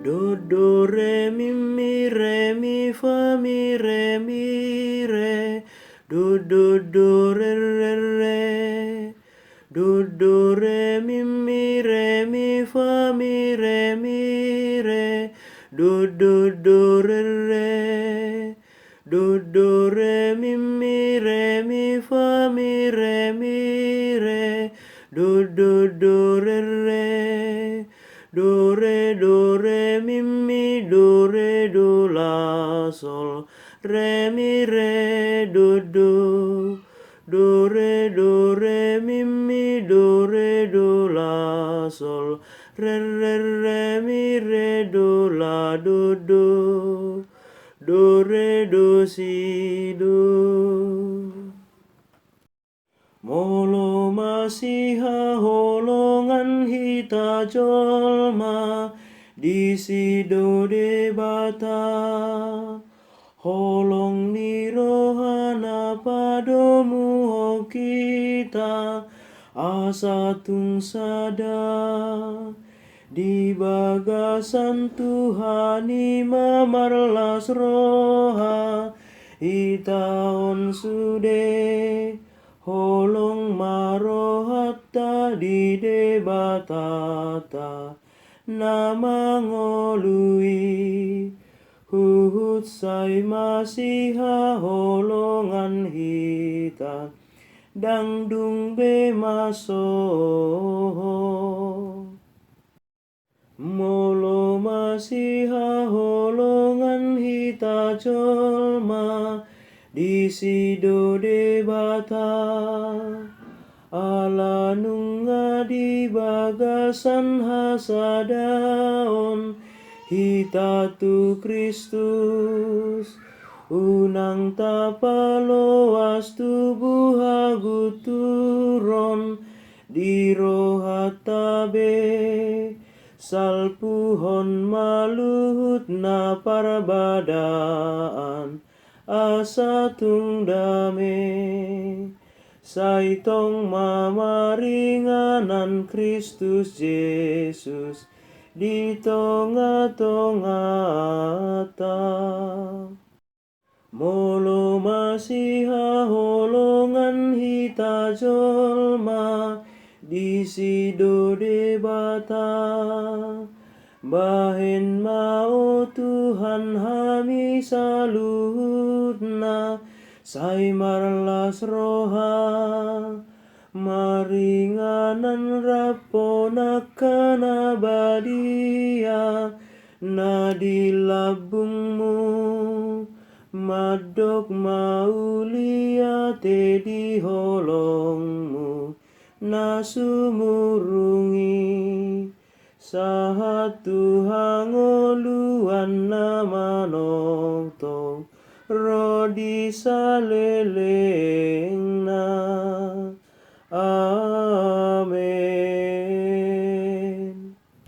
Do do re mi fa mi re. Do re re re. Do re mi fa mi re. Do re re. Do re mi fa mi re. Do re re. Do re do la sol re do re do la sol re do la do re do si do. Molo masiha holongan hita jolma di sido de bata. Holong ni rohana padomu ho kita asa tung sada. Di bagasan Tuhan ima marlas roha ita on sude. Holong marohatta di debatata nama ngolui huhut sai masiha holongan hita dangdung be maso molo masiha holongan hita jolma di sido de bata ala nunga di bagasan hasadaon hita tu Kristus unang tapaloas tubuh aguturon di rohatabe salpuhon maluhut na parbadaan asa tung dame saitong mamaringanan Kristus Yesus di tonga-tonga ta. Molo masiha holongan hita jolma di sido de bata. Bahen mau Tuhan hami saluhutna sai marlas roha maringanan rapona kana badia na di labungmu madok maulia te di holongmu na sumurungi sahat Tuhan ngoluan nama nongtong rodi saleleng na